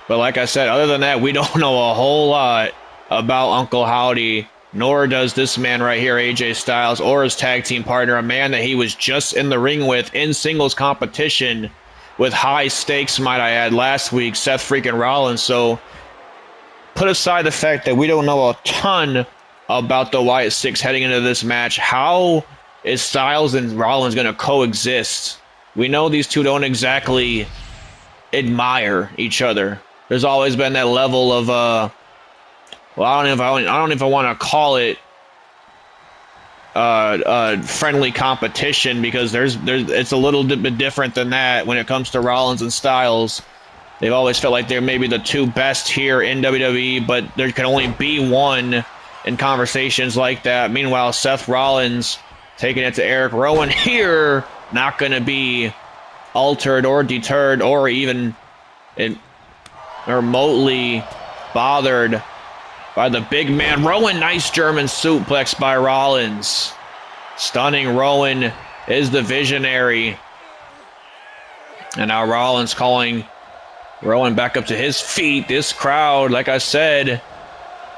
But like I said, other than that, we don't know a whole lot about Uncle Howdy, nor does this man right here, AJ Styles, or his tag team partner, a man that he was just in the ring with in singles competition with high stakes, might I add, last week, Seth freaking Rollins. So put aside the fact that we don't know a ton about the Wyatt Sicks heading into this match. How is Styles and Rollins going to coexist? We know these two don't exactly admire each other. There's always been that level of I don't know if I want to call it friendly competition, because it's a little bit different than that when it comes to Rollins and Styles. They've always felt like they're maybe the two best here in WWE, but there can only be one in conversations like that. Meanwhile, Seth Rollins taking it to Eric Rowan here, not going to be altered or deterred or even remotely bothered by the big man Rowan. Nice German suplex by Rollins. Stunning. Rowan is the visionary. And now Rollins calling Rowan back up to his feet. This crowd, like I said,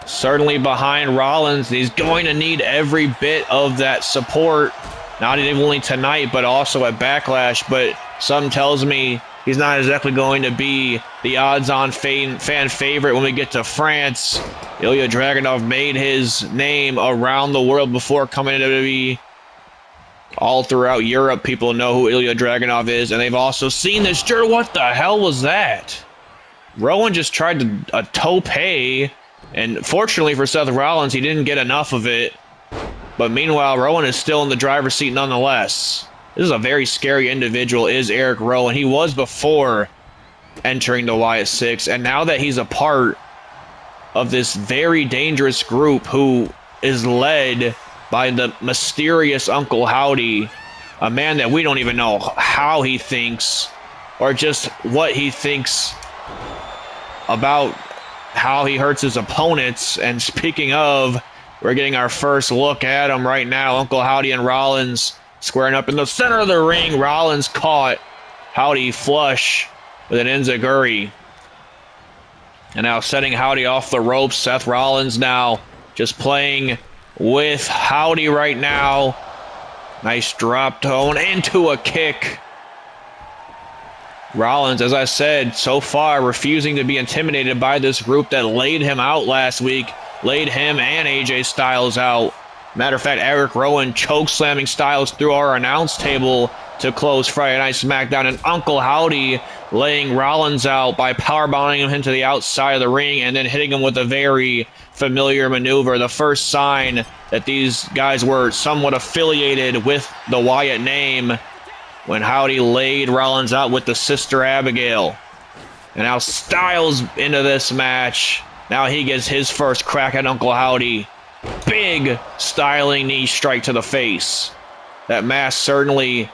certainly behind Rollins. He's going to need every bit of that support, not even only tonight, but also at Backlash. But something tells me he's not exactly going to be the odds-on fan favorite when we get to France. Ilya Dragunov made his name around the world before coming to WWE. All throughout Europe, people know who Ilya Dragunov is, and they've also seen this. What the hell was that? Rowan just tried a tope, and fortunately for Seth Rollins, he didn't get enough of it. But meanwhile, Rowan is still in the driver's seat nonetheless. This is a very scary individual, is Eric Rowan. He was before entering the Wyatt Sicks, and now that he's a part of this very dangerous group who is led by the mysterious Uncle Howdy, a man that we don't even know how he thinks or just what he thinks about how he hurts his opponents. And speaking of, we're getting our first look at him right now. Uncle Howdy and Rollins squaring up in the center of the ring. Rollins caught Howdy flush with an enziguri. And now setting Howdy off the ropes. Seth Rollins now just playing with Howdy right now. Nice drop tone into a kick. Rollins, as I said, so far refusing to be intimidated by this group that laid him out last week. Laid him and AJ Styles out. Matter of fact, Eric Rowan choke slamming Styles through our announce table to close Friday Night SmackDown. And Uncle Howdy laying Rollins out by powerbombing him to the outside of the ring and then hitting him with a very familiar maneuver. The first sign that these guys were somewhat affiliated with the Wyatt name. when Howdy laid Rollins out with the Sister Abigail. And now Styles into this match. Now he gets his first crack at Uncle Howdy. Big styling knee strike to the face. That mask certainly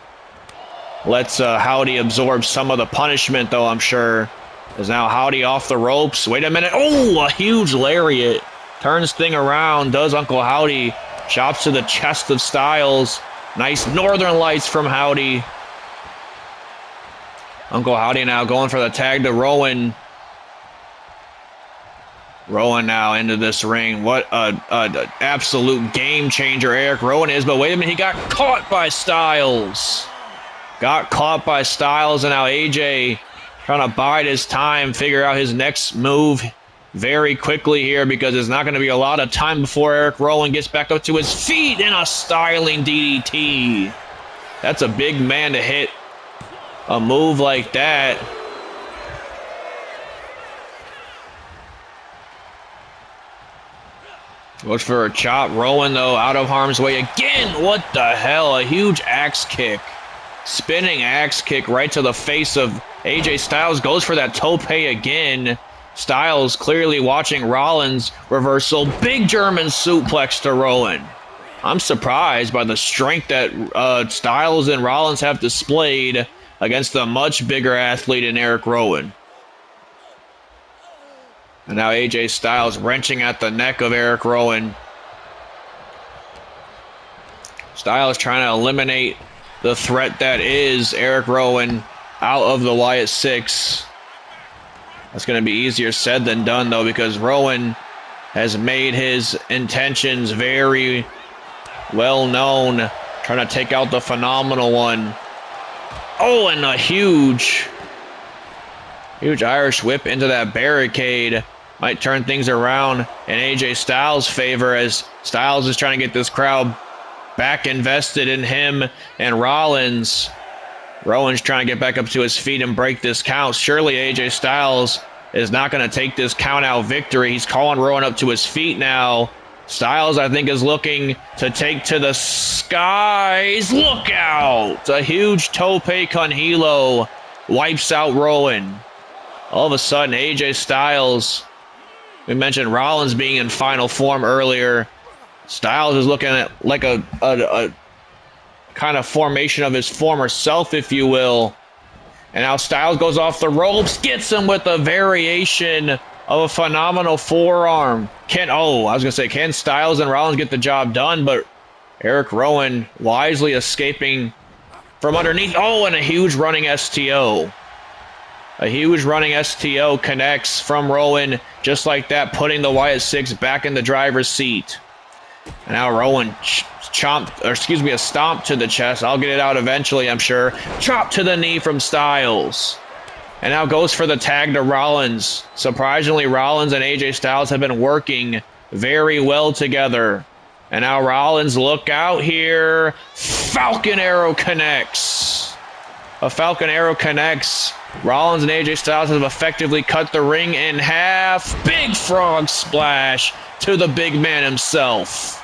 lets Howdy absorb some of the punishment, though, I'm sure. Is now Howdy off the ropes. Wait a minute. Oh, a huge lariat. Turns thing around. Does Uncle Howdy. Chops to the chest of Styles. Nice Northern Lights from Howdy. Uncle Howdy now going for the tag to Rowan. Rowan now into this ring. What an absolute game changer Eric Rowan is. But wait a minute, he got caught by Styles. Got caught by Styles, and now AJ trying to bide his time, figure out his next move very quickly here, because there's not going to be a lot of time before Eric Rowan gets back up to his feet in a styling DDT. That's a big man to hit a move like that. Goes for a chop. Rowan, though, out of harm's way again. What the hell? A huge axe kick. Spinning axe kick right to the face of AJ Styles. Goes for that tope again. Styles clearly watching Rollins reversal. Big German suplex to Rowan. I'm surprised by the strength that Styles and Rollins have displayed against a much bigger athlete in Eric Rowan. And now AJ Styles wrenching at the neck of Eric Rowan. Styles trying to eliminate the threat that is Eric Rowan out of the Wyatt Sicks. That's going to be easier said than done, though, because Rowan has made his intentions very well known, trying to take out the Phenomenal One. Oh, and a huge Irish whip into that barricade. Might turn things around in AJ Styles' favor, as Styles is trying to get this crowd back invested in him and Rollins. Rowan's trying to get back up to his feet and break this count. Surely AJ Styles is not going to take this count-out victory. He's calling Rowan up to his feet now. Styles, I think, is looking to take to the skies. Look out! A huge tope con hilo wipes out Rowan. All of a sudden, AJ Styles, we mentioned Rollins being in final form earlier. Styles is looking at like a kind of formation of his former self, if you will. And now Styles goes off the ropes, gets him with a variation of a phenomenal forearm. Can Styles and Rollins get the job done? But Eric Rowan wisely escaping from underneath. Oh, and a huge running STO. A huge running STO connects from Rowan, just like that, putting the Wyatt Sicks back in the driver's seat. And now Rowan a stomp to the chest. I'll get it out eventually, I'm sure. Chop to the knee from Styles. And now goes for the tag to Rollins. Surprisingly, Rollins and AJ Styles have been working very well together. And now Rollins, look out here. Falcon Arrow connects. A Falcon Arrow connects. Rollins and AJ Styles have effectively cut the ring in half. Big frog splash to the big man himself.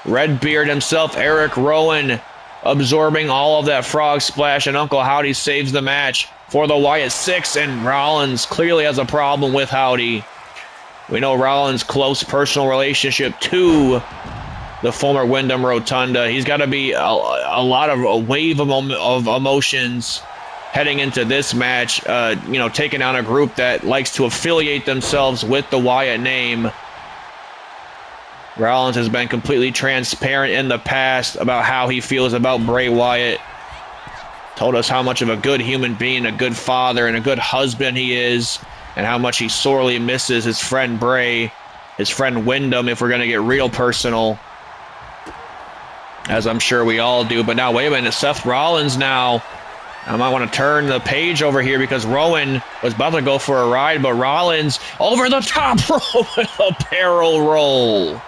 Redbeard himself, Eric Rowan, absorbing all of that frog splash, and Uncle Howdy saves the match for the Wyatt Sicks, and Rollins clearly has a problem with Howdy. We know Rollins' close personal relationship to the former Wyndham Rotunda. He's got to be a lot of a wave of emotions heading into this match, taking on a group that likes to affiliate themselves with the Wyatt name. Rollins has been completely transparent in the past about how he feels about Bray Wyatt. Told us how much of a good human being, a good father, and a good husband he is, and how much he sorely misses his friend Bray, his friend Wyndham, if we're going to get real personal, as I'm sure we all do. But now, wait a minute, Seth Rollins now. I might want to turn the page over here because Rowan was about to go for a ride, but Rollins over the top rope with a barrel roll.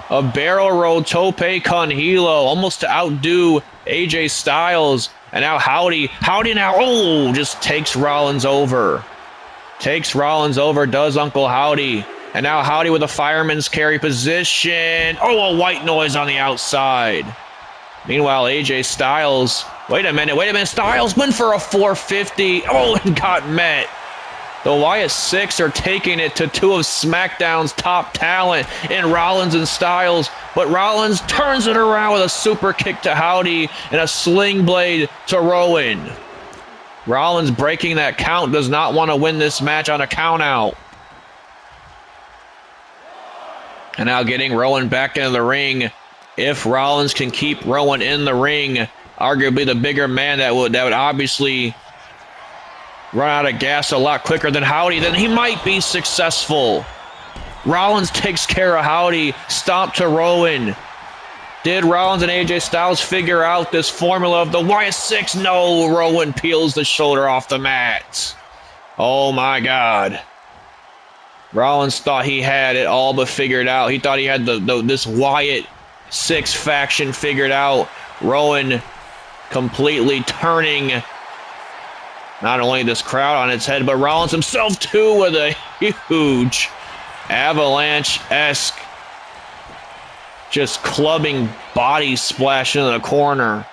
A barrel roll tope con hilo, almost to outdo AJ Styles. And now Howdy now, just takes Rollins over. Takes Rollins over, does Uncle Howdy. And now Howdy with a fireman's carry position. Oh, a white noise on the outside. Meanwhile, AJ Styles, wait a minute, Styles went for a 450. Oh, and got met. The Wyatt Sicks are taking it to two of SmackDown's top talent in Rollins and Styles, but Rollins turns it around with a super kick to Howdy and a sling blade to Rowan. Rollins breaking that count, does not want to win this match on a count out. And now getting Rowan back into the ring. If Rollins can keep Rowan in the ring, arguably the bigger man that would obviously run out of gas a lot quicker than Howdy, then he might be successful. Rollins takes care of Howdy, stomp to Rowan. Did Rollins and AJ Styles figure out this formula of the Wyatt Sicks? No, Rowan peels the shoulder off the mat. Oh my God. Rollins thought he had it all but figured out. He thought he had this Wyatt Sicks faction figured out. Rowan completely turning not only this crowd on its head, but Rollins himself too with a huge avalanche-esque just clubbing body splash into the corner.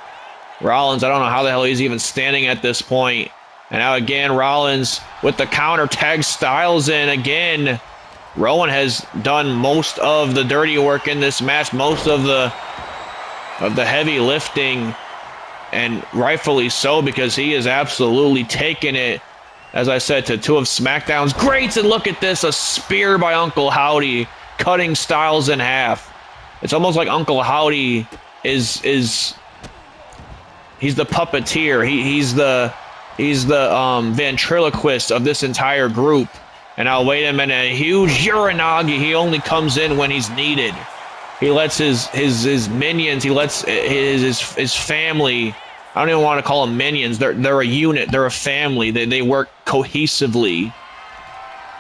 Rollins, I don't know how the hell he's even standing at this point. And now again, Rollins with the counter, tag Styles in again. Rowan has done most of the dirty work in this match, most of the heavy lifting. And rightfully so, because he is absolutely taking it, as I said, to two of SmackDown's greats. And look at this, a spear by Uncle Howdy, cutting Styles in half. It's almost like Uncle Howdy is he's the puppeteer. He's the ventriloquist of this entire group. And now wait a minute, a huge Uranagi. He only comes in when he's needed. He lets his minions, he lets his family, I don't even want to call them minions, they're a unit, they're a family, they work cohesively.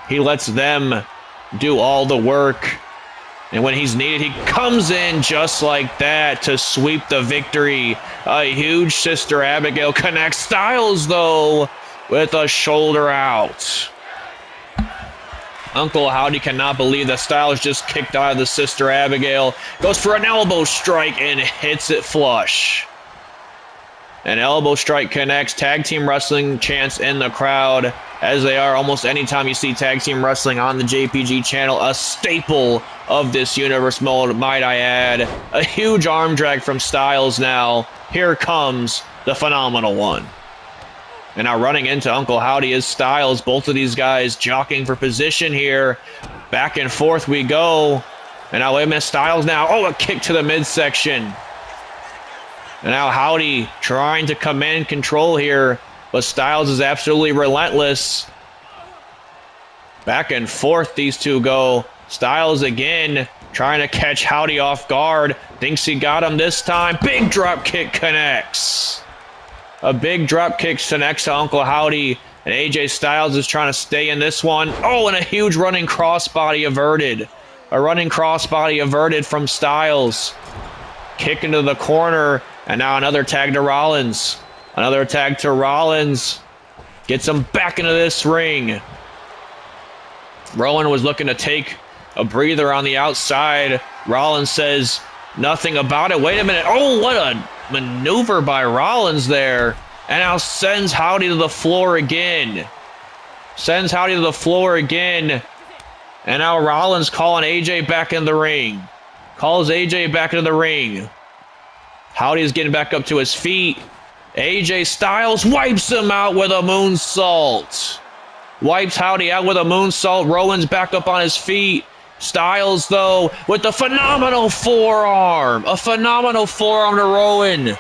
He lets them do all the work, and when he's needed, he comes in just like that to sweep the victory. A huge Sister Abigail connects. Styles, though, with a shoulder out. Uncle Howdy cannot believe that Styles just kicked out of the Sister Abigail. Goes for an elbow strike and hits it flush. An elbow strike connects. Tag team wrestling chants in the crowd, as they are almost anytime you see tag team wrestling on the JPG channel. A staple of this universe mode, might I add. A huge arm drag from Styles now. Here comes the Phenomenal One. And now running into Uncle Howdy is Styles. Both of these guys jockeying for position here. Back and forth we go. And now wait a minute, Styles now. Oh, a kick to the midsection. And now Howdy trying to command control here. But Styles is absolutely relentless. Back and forth these two go. Styles again trying to catch Howdy off guard. Thinks he got him this time. Big drop kick connects. A big drop kick connects to Uncle Howdy, and AJ Styles is trying to stay in this one. Oh, and a huge running crossbody averted. A running crossbody averted from Styles. Kick into the corner, and now another tag to Rollins. Another tag to Rollins. Gets him back into this ring. Rowan was looking to take a breather on the outside. Rollins says nothing about it. Wait a minute. Oh, what a maneuver by Rollins there. And now sends Howdy to the floor again. Sends Howdy to the floor again. And now Rollins calling AJ back in the ring. Calls AJ back into the ring. Howdy's getting back up to his feet. AJ Styles wipes him out with a moonsault. Wipes Howdy out with a moonsault. Rowan's back up on his feet. Styles, though, with the phenomenal forearm. A phenomenal forearm to Rowan.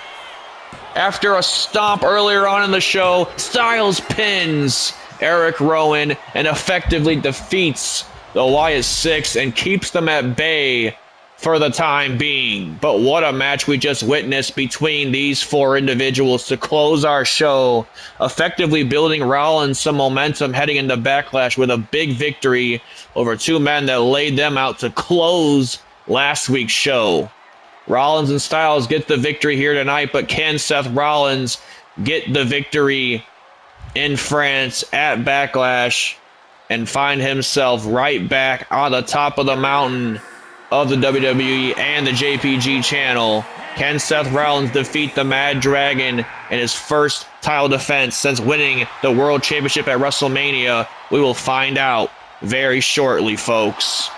After a stomp earlier on in the show, Styles pins Eric Rowan and effectively defeats the Wyatt Sicks and keeps them at bay for the time being. But what a match we just witnessed between these four individuals to close our show, effectively building Rollins some momentum heading into Backlash with a big victory over two men that laid them out to close last week's show. Rollins and Styles get the victory here tonight, but can Seth Rollins get the victory in France at Backlash and find himself right back on the top of the mountain of the WWE and the JPG channel Can Seth Rollins defeat the Mad Dragon in his first title defense since winning the World Championship at WrestleMania? We will find out very shortly, folks.